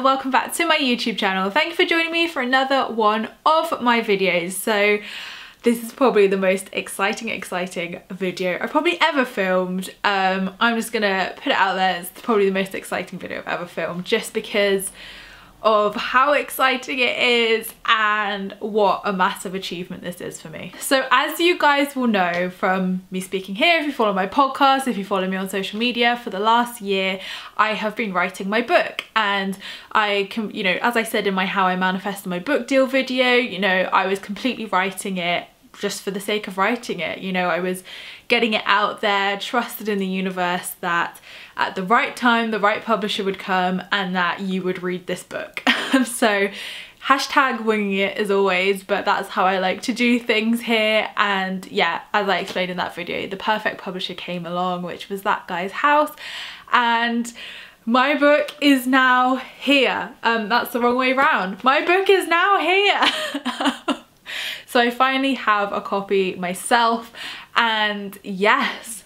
welcome back to my YouTube channel. Thank you for joining me for another one of my videos. So this is probably the most exciting video I've probably ever filmed. I'm just gonna put it out there, it's probably the most exciting video I've ever filmed just because of how exciting it is and what a massive achievement this is for me. So as you guys will know from me speaking here, if you follow my podcast, if you follow me on social media, for the last year I have been writing my book, and I can, you know, as I said in my How I Manifested My Book Deal video, you know, I was completely writing it just for the sake of writing it. You know, I was getting it out there, trusted in the universe that at the right time the right publisher would come and that you would read this book. So hashtag winging it as always, but that's how I like to do things here. And yeah, as I explained in that video, the perfect publisher came along, which was that guy's house, and my book is now here. That's the wrong way around. My book is now here. So I finally have a copy myself, and yes,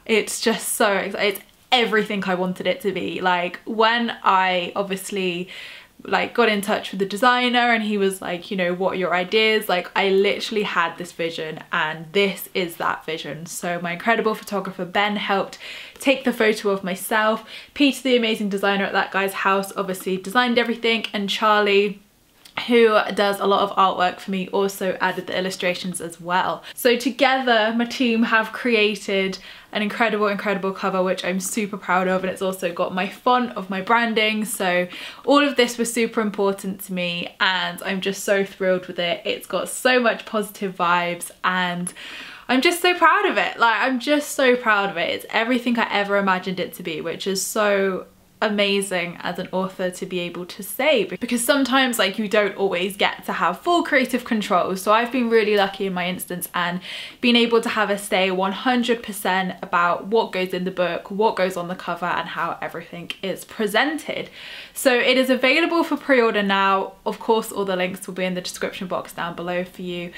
it's just so exciting. It's everything I wanted it to be. Like, when I obviously got in touch with the designer and he was like, you know, what are your ideas? Like, I literally had this vision and this is that vision. So my incredible photographer Ben helped take the photo of myself. Peter, the amazing designer at that guy's house, obviously designed everything, and Charlie, who does a lot of artwork for me, also added the illustrations as well. So together my team have created an incredible cover, which I'm super proud of, and it's also got my font of my branding. So all of this was super important to me and I'm just so thrilled with it. It's got so much positive vibes and I'm just so proud of it. Like, I'm just so proud of it. It's everything I ever imagined it to be, which is so amazing as an author to be able to say, because sometimes like you don't always get to have full creative control. So I've been really lucky in my instance and been able to have a say 100% about what goes in the book, what goes on the cover, and how everything is presented. So it is available for pre-order now. Of course, all the links will be in the description box down below for you.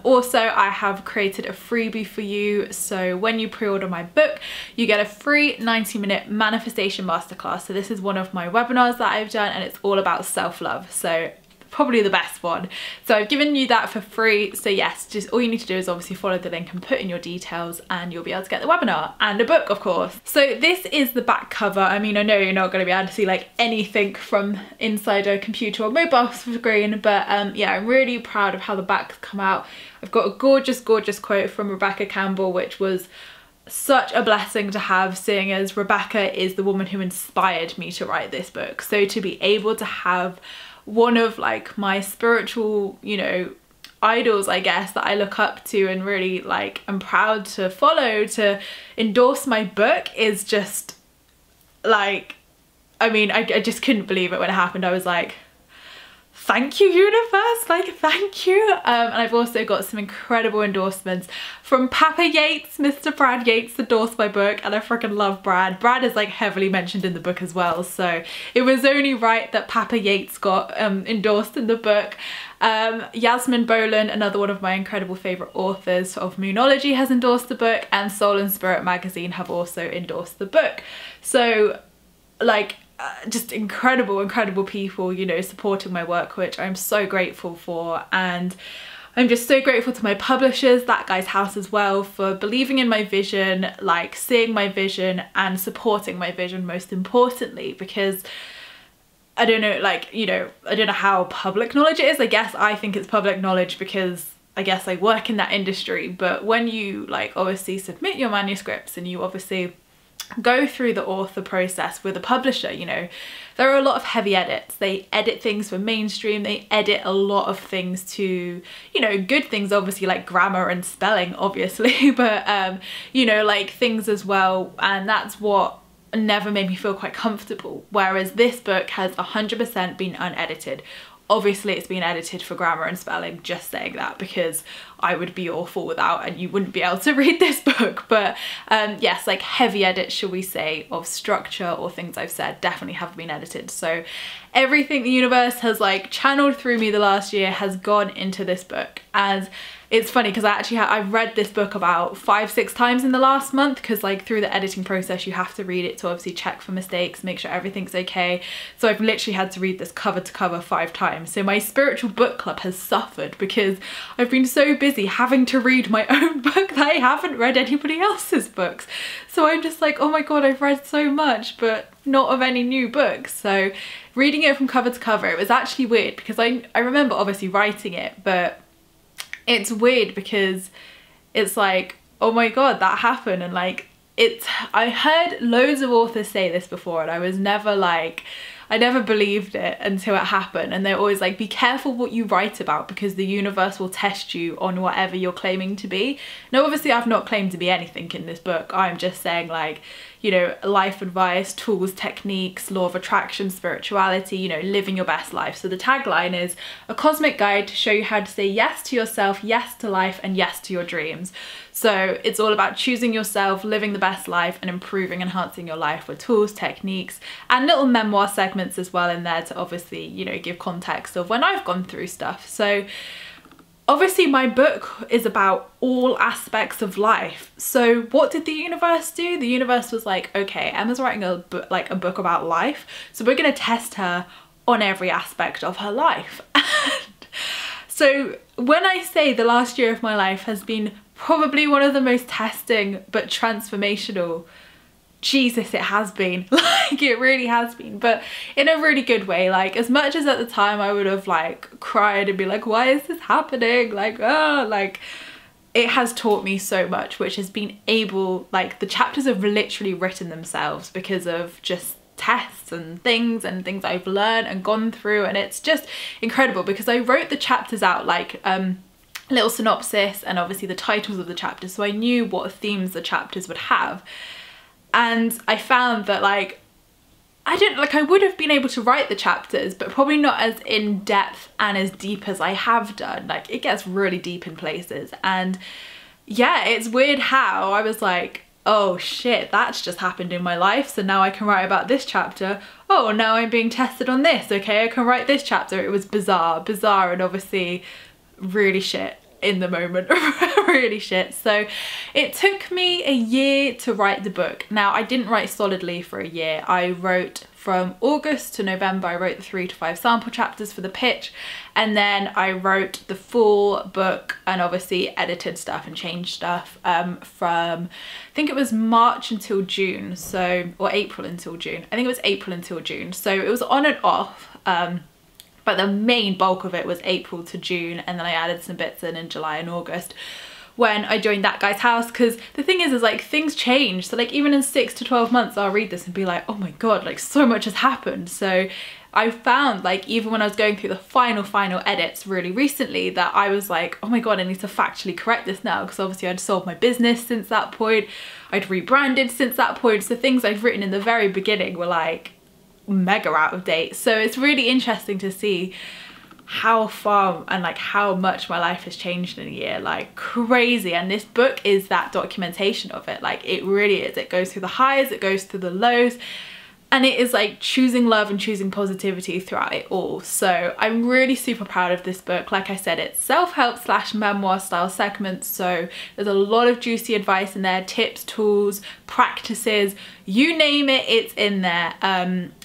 Also, I have created a freebie for you. So when you pre-order my book, you get a free 90-minute manifestation masterclass. So this is one of my webinars that I've done, and it's all about self-love. So probably the best one. So I've given you that for free. So yes, just all you need to do is obviously follow the link and put in your details and you'll be able to get the webinar and a book, of course. So this is the back cover. I mean, I know you're not going to be able to see like anything from inside a computer or mobile screen, but yeah, I'm really proud of how the back's come out. I've got a gorgeous quote from Rebecca Campbell, which was such a blessing to have, seeing as Rebecca is the woman who inspired me to write this book. So to be able to have one of like my spiritual, you know, idols, I guess, that I look up to and really like I'm proud to follow, to endorse my book, is just like, I mean, I just couldn't believe it when it happened. I was like, thank you, universe, like thank you. And I've also got some incredible endorsements from Papa Yates. Mr. Brad Yates endorsed my book, and I freaking love Brad. Brad is like heavily mentioned in the book as well, so it was only right that Papa Yates got endorsed in the book. Yasmin Boland, another one of my incredible favourite authors of Moonology, has endorsed the book, and Soul and Spirit magazine have also endorsed the book. So like, just incredible people, you know, supporting my work, which I'm so grateful for. And I'm just so grateful to my publishers, That Guy's House as well, for believing in my vision, like seeing my vision and supporting my vision most importantly, because I don't know, like, you know, I don't know how public knowledge it is. I guess I think it's public knowledge because I guess I work in that industry. But when you like obviously submit your manuscripts and you obviously go through the author process with a publisher, you know, there are a lot of heavy edits. They edit things for mainstream, they edit a lot of things to, you know, good things obviously like grammar and spelling obviously, but you know, like things as well, and that's what never made me feel quite comfortable. Whereas this book has 100% been unedited. Obviously it's been edited for grammar and spelling, just saying that, because I would be awful without, and you wouldn't be able to read this book. But yes, like heavy edits, shall we say, of structure or things I've said definitely have been edited. So everything the universe has like channeled through me the last year has gone into this book. And it's funny because I've read this book about 5-6 times in the last month, because like through the editing process you have to read it to obviously check for mistakes, make sure everything's okay. So I've literally had to read this cover to cover 5 times. So my spiritual book club has suffered because I've been so busy having to read my own book that I haven't read anybody else's books. So I'm just like, oh my god, I've read so much but not of any new books. So reading it from cover to cover, it was actually weird because I remember obviously writing it, but it's weird because it's like, oh my god, that happened. And like, I heard loads of authors say this before and I was never like, I never believed it until it happened. And they're always like, be careful what you write about because the universe will test you on whatever you're claiming to be. Now obviously I've not claimed to be anything in this book. I'm just saying like, you know, life advice, tools, techniques, law of attraction, spirituality, you know, living your best life. So the tagline is a cosmic guide to show you how to say yes to yourself, yes to life, and yes to your dreams. So it's all about choosing yourself, living the best life, and improving, enhancing your life with tools, techniques, and little memoir segments as well in there to obviously, you know, give context of when I've gone through stuff. So obviously my book is about all aspects of life. So what did the universe do? The universe was like, okay, Emma's writing a book about life, so we're going to test her on every aspect of her life. So when I say the last year of my life has been probably one of the most testing but transformational, Jesus, it has been. Like, it really has been, but in a really good way. Like, as much as at the time I would have like cried and be like, why is this happening? Like, oh, like, it has taught me so much, which has been able, like, the chapters have literally written themselves because of just tests and things I've learned and gone through. And it's just incredible because I wrote the chapters out like little synopsis and obviously the titles of the chapters, so I knew what themes the chapters would have. And I found that like I would have been able to write the chapters, but probably not as in depth and as deep as I have done. Like, it gets really deep in places. And yeah, it's weird how I was like, oh shit, that's just happened in my life, so now I can write about this chapter. Oh, now I'm being tested on this, okay, I can write this chapter. It was bizarre, and obviously really shit in the moment. Really shit. So it took me a year to write the book. Now I didn't write solidly for a year. I wrote from August to November. I wrote the 3 to 5 sample chapters for the pitch, and then I wrote the full book and obviously edited stuff and changed stuff from, I think it was March until June, so, or April until June. I think it was April until June. So it was on and off. But the main bulk of it was April to June, and then I added some bits in July and August when I joined that guy's house. Because the thing is like, things change. So like, even in 6 to 12 months I'll read this and be like, oh my god, like so much has happened. So I found like, even when I was going through the final edits really recently, that I was like, oh my god, I need to factually correct this now, because obviously I'd sold my business since that point, I'd rebranded since that point, so things I'd written in the very beginning were like mega out of date. So it's really interesting to see how far and like how much my life has changed in a year, like crazy. And this book is that documentation of it. Like, it really is. It goes through the highs, it goes through the lows, and it is like choosing love and choosing positivity throughout it all. So I'm really super proud of this book. Like I said, it's self-help / memoir style segments, so there's a lot of juicy advice in there, tips, tools, practices, you name it, it's in there.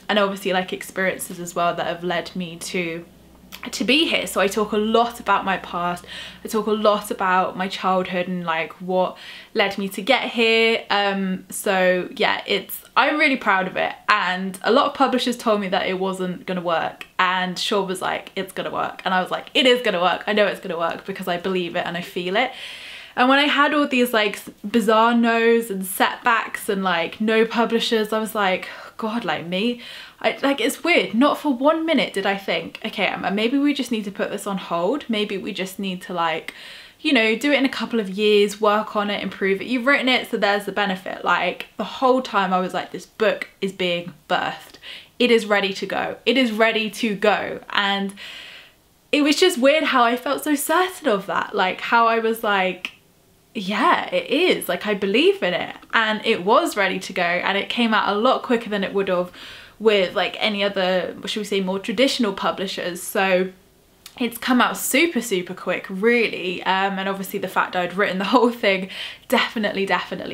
And obviously like experiences as well that have led me to be here. So I talk a lot about my past, I talk a lot about my childhood and like what led me to get here. So yeah, I'm really proud of it. And a lot of publishers told me that it wasn't gonna work, and Shaw was like, it's gonna work. And I was like, it is gonna work, I know it's gonna work, because I believe it and I feel it. And when I had all these like bizarre no's and setbacks and like no publishers, I was like, god, like me, like, it's weird. Not for 1 minute did I think, okay, Emma, maybe we just need to put this on hold. Maybe we just need to like, you know, do it in a couple of years, work on it, improve it. You've written it, so there's the benefit. Like, the whole time I was like, this book is being birthed. It is ready to go. It is ready to go. And it was just weird how I felt so certain of that. Like, how I was like, yeah, it is. Like, I believe in it. And it was ready to go. And it came out a lot quicker than it would have with like any other, should we say, more traditional publishers. So it's come out super quick, really, and obviously the fact I'd written the whole thing definitely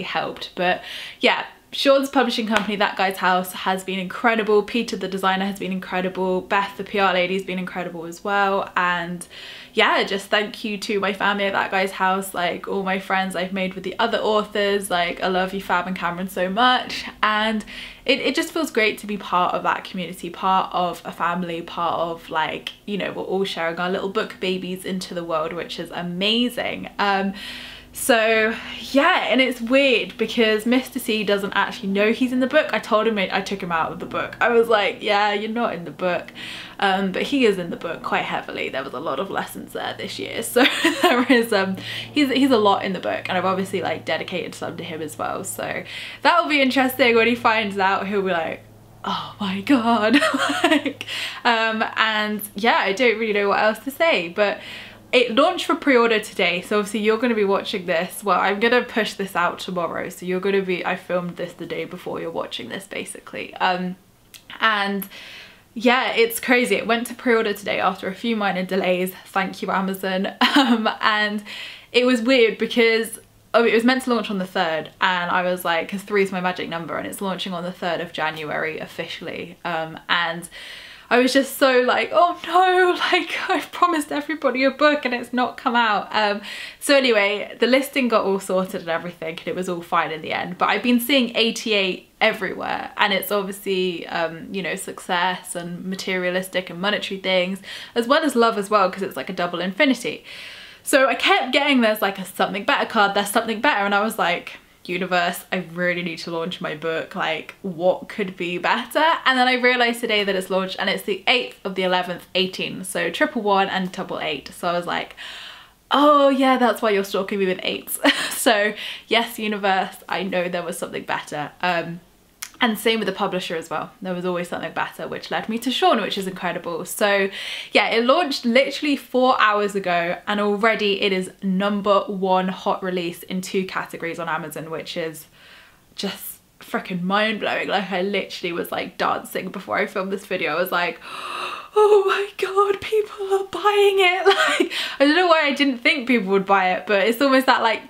helped. But yeah, Sean's publishing company, That Guy's House, has been incredible. Peter the designer has been incredible. Beth the PR lady has been incredible as well. And yeah, just thank you to my family at That Guy's House, like all my friends I've made with the other authors. Like I love you, Fab and Cameron, so much. And it just feels great to be part of that community, part of a family, part of, like, you know, we're all sharing our little book babies into the world, which is amazing. So yeah, and it's weird because Mr. C doesn't actually know he's in the book. I told him I took him out of the book. I was like, yeah, you're not in the book. But he is in the book quite heavily. There was a lot of lessons there this year. So there is, he's a lot in the book, and I've obviously like dedicated some to him as well. So that'll be interesting. When he finds out, he'll be like, oh my God. Like, and yeah, I don't really know what else to say, but it launched for pre-order today, so obviously you're going to be watching this. Well, I'm going to push this out tomorrow, so you're going to be, I filmed this the day before you're watching this, basically. And yeah, it's crazy. It went to pre-order today after a few minor delays. Thank you, Amazon. And it was weird because it was meant to launch on the 3rd, and I was like, because 3 is my magic number, and it's launching on the 3rd of January officially. And I was just so like, oh no, like I've promised everybody a book and it's not come out. So anyway, the listing got all sorted and everything, and it was all fine in the end. But I've been seeing 88 everywhere, and it's obviously, you know, success and materialistic and monetary things, as well as love as well, because it's like a double infinity. So I kept getting, there's like a something better card, there's something better, and I was like, universe, I really need to launch my book, like what could be better? And then I realized today that it's launched, and it's the 8th of the 11th, 18, so 111 and 888. So I was like, oh yeah, that's why you're stalking me with 8s. So yes, universe, I know there was something better. And same with the publisher as well. There was always something better, which led me to Sean, which is incredible. So yeah, it launched literally 4 hours ago, and already it is #1 hot release in 2 categories on Amazon, which is just freaking mind-blowing. Like I literally was like dancing before I filmed this video. I was like, oh my God, people are buying it. Like, I don't know why I didn't think people would buy it, but it's almost that like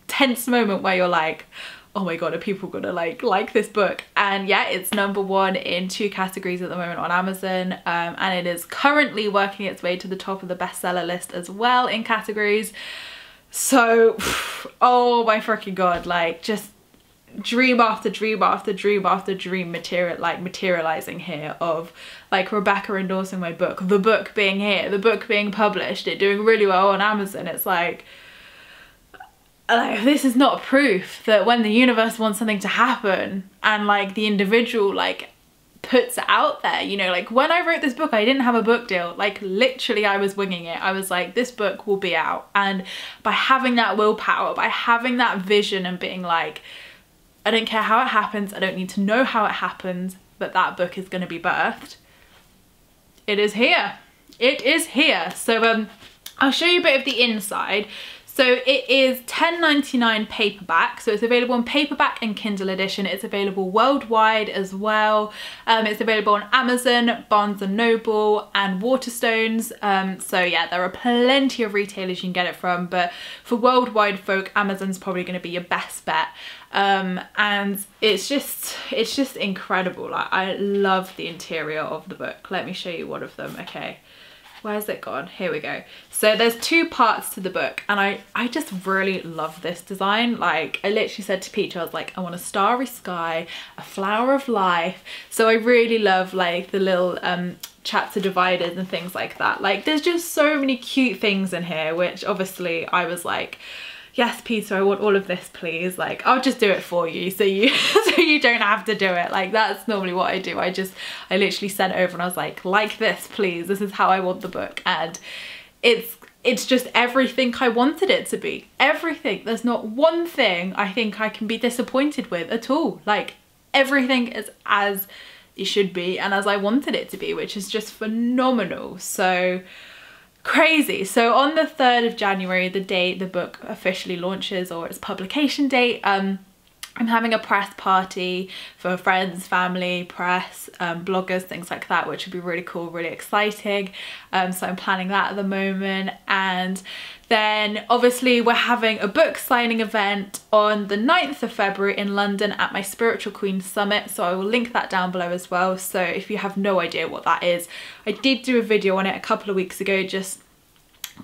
tense moment where you're like, oh my God, are people gonna like this book? And yeah, it's #1 in 2 categories at the moment on Amazon, and it is currently working its way to the top of the bestseller list as well in categories. So oh my freaking God, like just dream after dream after dream after dream materializing here, of like Rebecca endorsing my book, the book being here, the book being published, it doing really well on Amazon. It's like this is not proof that when the universe wants something to happen and like the individual like puts it out there, you know, like when I wrote this book, I didn't have a book deal. Like literally I was winging it. I was like, this book will be out. And by having that willpower, by having that vision and being like, I don't care how it happens, I don't need to know how it happens, but that book is going to be birthed. It is here. It is here. So I'll show you a bit of the inside. So it is $10.99 paperback, so it's available in paperback and Kindle edition. It's available worldwide as well. It's available on Amazon, Barnes & Noble and Waterstones. So yeah, there are plenty of retailers you can get it from, but for worldwide folk, Amazon's probably going to be your best bet. And it's just incredible. Like I love the interior of the book. Let me show you one of them. Okay. Where's it gone? Here we go. So there's 2 parts to the book, and I just really love this design. Like I literally said to Peter, I was like, I want a starry sky, a flower of life. So I really love like the little chapter dividers and things like that. Like there's just so many cute things in here, which obviously I was like, yes, Peter, I want all of this, please. Like, I'll just do it for you, so you don't have to do it. Like, that's normally what I do. I literally sent over and I was like this, please. This is how I want the book. And it's just everything I wanted it to be. Everything. There's not one thing I think I can be disappointed with at all. Like, everything is as it should be and as I wanted it to be, which is just phenomenal. So crazy. So on the 3rd of January, the day the book officially launches, or its publication date, I'm having a press party for friends, family, press, bloggers, things like that, which would be really cool, really exciting. So I'm planning that at the moment. And then obviously we're having a book signing event on the 9th of February in London at my Spiritual Queen Summit. So I will link that down below as well. So if you have no idea what that is, I did do a video on it a couple of weeks ago, just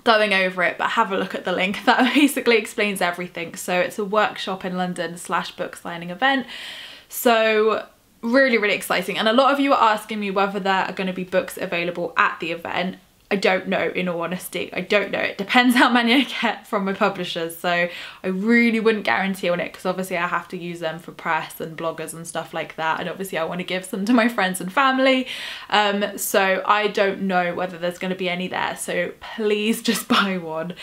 going over it, but have a look at the link. That basically explains everything. So it's a workshop in London / book signing event. So really, really exciting. And a lot of you are asking me whether there are going to be books available at the event. I don't know, in all honesty. I don't know. It depends how many I get from my publishers. So I really wouldn't guarantee on it, because obviously I have to use them for press and bloggers and stuff like that. And obviously I want to give some to my friends and family. So I don't know whether there's going to be any there. So please just buy one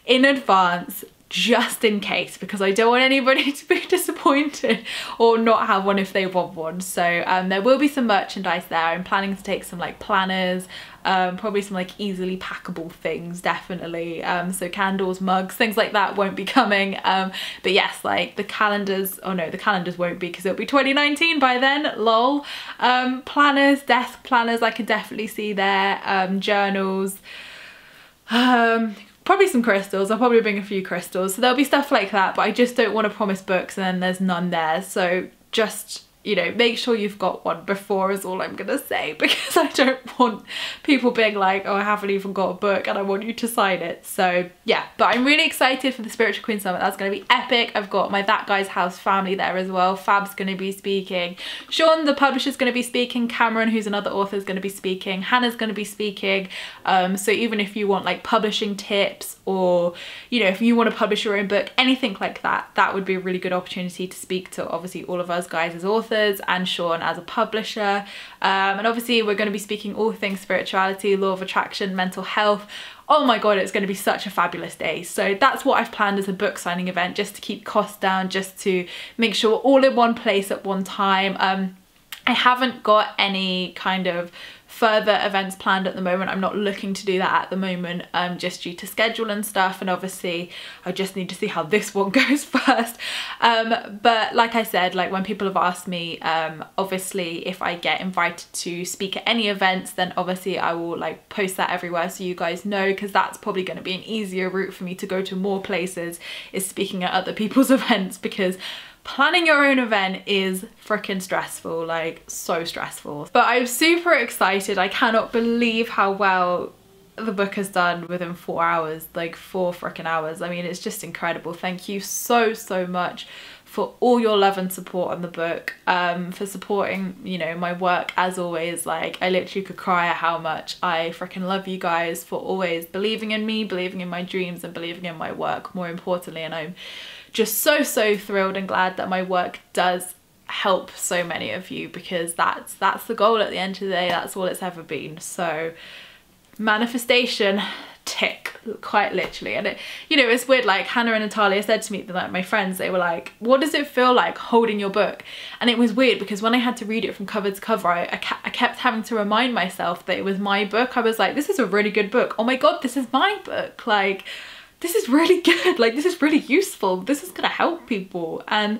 in advance, just in case, because I don't want anybody to be disappointed or not have one if they want one. So there will be some merchandise there. I'm planning to take some like planners, probably some like easily packable things, definitely. So candles, mugs, things like that won't be coming. But yes, like the calendars, oh no, the calendars won't be because it'll be 2019 by then, lol. Planners, desk planners, I can definitely see there. Journals, probably some crystals. I'll probably bring a few crystals. So there'll be stuff like that, but I just don't want to promise books and then there's none there. So just, you know, make sure you've got one before is all I'm gonna say, because I don't want people being like, oh, I haven't even got a book and I want you to sign it. So yeah, but I'm really excited for the Spiritual Queen Summit. That's gonna be epic. I've got my That Guy's House family there as well. Fab's gonna be speaking. Sean, the publisher's gonna be speaking. Cameron, who's another author, is gonna be speaking. Hannah's gonna be speaking. So even if you want like publishing tips, or, you know, if you want to publish your own book, anything like that, that would be a really good opportunity to speak to obviously all of us guys as authors and Sean as a publisher. And obviously we're going to be speaking all things spirituality, law of attraction, mental health. Oh my god, it's going to be such a fabulous day. So that's what I've planned as a book signing event, just to keep costs down, just to make sure we're all in one place at one time. I haven't got any kind of further events planned at the moment. I'm not looking to do that at the moment, just due to schedule and stuff, and obviously I just need to see how this one goes first. But like I said, like when people have asked me, obviously if I get invited to speak at any events, then obviously I will like post that everywhere so you guys know, because that's probably going to be an easier route for me to go to more places, is speaking at other people's events, because planning your own event is freaking stressful, like so stressful. But I'm super excited. I cannot believe how well the book has done within 4 hours, like 4 freaking hours. I mean, it's just incredible. Thank you so, so much for all your love and support on the book, for supporting, you know, my work as always. Like I literally could cry at how much I freaking love you guys for always believing in me, believing in my dreams and believing in my work, more importantly. And I'm just so, so thrilled and glad that my work does help so many of you, because that's the goal at the end of the day. That's all it's ever been. So manifestation, tick, quite literally. And it, you know, it's weird, like Hannah and Natalia said to me, like my friends, they were like, what does it feel like holding your book? And it was weird, because when I had to read it from cover to cover, I kept having to remind myself that it was my book. I was like, this is a really good book. Oh my god, this is my book. Like, this is really good. Like, this is really useful. This is gonna help people. And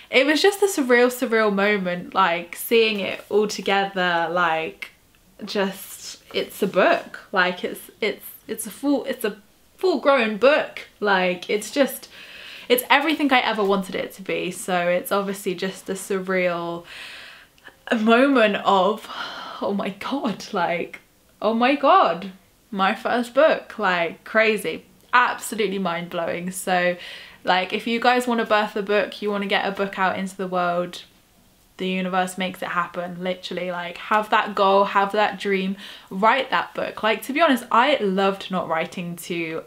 it was just a surreal moment, like seeing it all together. Like, just, it's a book. Like it's a full grown book. Like it's everything I ever wanted it to be. So it's obviously just a surreal moment of, oh my god, like, oh my god, my first book. Like, crazy, absolutely mind-blowing. So like, if you guys want to birth a book, you want to get a book out into the world, the universe makes it happen, literally. Like, have that goal, have that dream, write that book. Like, to be honest, I loved not writing to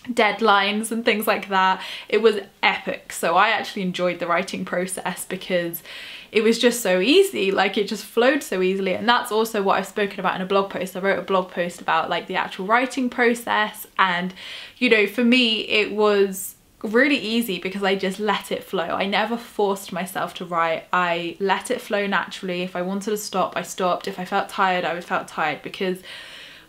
deadlines and things like that. It was epic. So I actually enjoyed the writing process because it was just so easy. Like, it just flowed so easily. And that's also what I've spoken about in a blog post. I wrote a blog post about like the actual writing process, and you know, for me it was really easy because I just let it flow. I never forced myself to write. I let it flow naturally. If I wanted to stop, I stopped. If I felt tired, I felt tired, because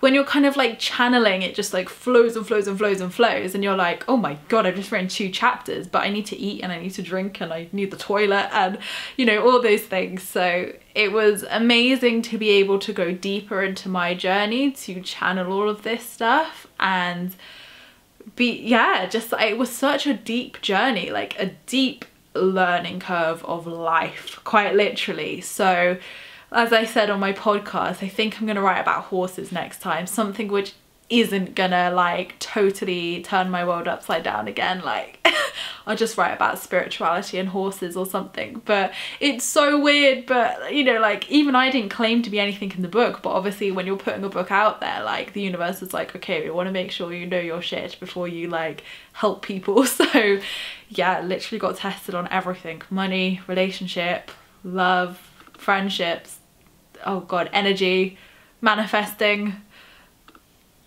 when you're kind of like channeling, it just like flows and flows and flows and flows, and you're like, oh my god, I've just written 2 chapters, but I need to eat and I need to drink and I need the toilet and, you know, all those things. So it was amazing to be able to go deeper into my journey, to channel all of this stuff, and it was such a deep journey, like a deep learning curve of life, quite literally. So as I said on my podcast, I think I'm gonna write about horses next time, something which isn't gonna like totally turn my world upside down again. Like I'll just write about spirituality and horses or something. But it's so weird, but you know, like even I didn't claim to be anything in the book, but obviously when you're putting a book out there, like the universe is like, okay, we want to make sure you know your shit before you like help people. So yeah, literally got tested on everything: money, relationship, love, friendships, oh god, energy, manifesting,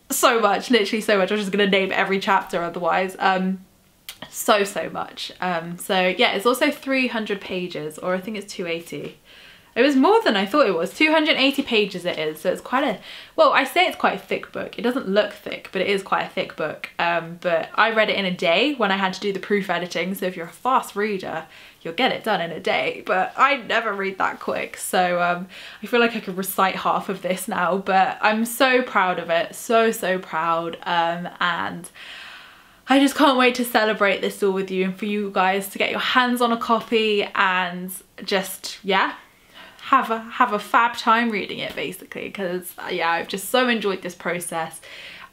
so much, literally so much. I'm just gonna name every chapter otherwise. So much. So yeah, it's also 300 pages, or I think it's 280. It was more than I thought it was. 280 pages it is, so it's quite a, well, I say it's quite a thick book. It doesn't look thick, but it is quite a thick book. But I read it in a day when I had to do the proof editing, so if you're a fast reader, you'll get it done in a day, but I never read that quick. So I feel like I could recite half of this now, but I'm so proud of it, so proud, and I just can't wait to celebrate this all with you and for you guys to get your hands on a copy and just, yeah, have a fab time reading it basically, because yeah, I've just so enjoyed this process,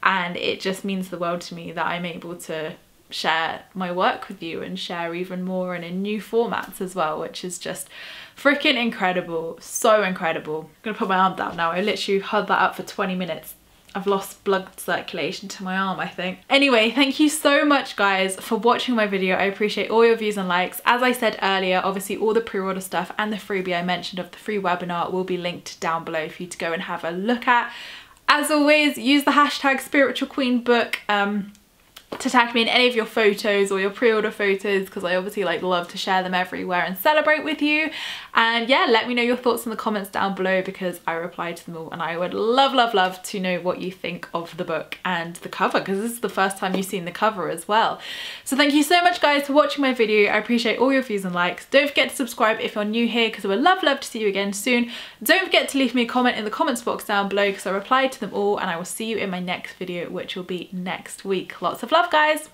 and it just means the world to me that I'm able to share my work with you and share even more and in new formats as well, which is just freaking incredible. So incredible. I'm gonna put my arm down now. I literally held that up for 20 minutes. I've lost blood circulation to my arm, I think. Anyway, thank you so much guys for watching my video. I appreciate all your views and likes. As I said earlier, obviously all the pre-order stuff and the freebie I mentioned of the free webinar will be linked down below for you to go and have a look at. As always, use the hashtag spiritualqueenbook to tag me in any of your photos or your pre-order photos, because I obviously like love to share them everywhere and celebrate with you. And yeah, let me know your thoughts in the comments down below, because I reply to them all, and I would love to know what you think of the book and the cover, because this is the first time you've seen the cover as well. So thank you so much guys for watching my video. I appreciate all your views and likes. Don't forget to subscribe if you're new here, because I would love to see you again soon. Don't forget to leave me a comment in the comments box down below, because I reply to them all, and I will see you in my next video, which will be next week. Lots of love guys.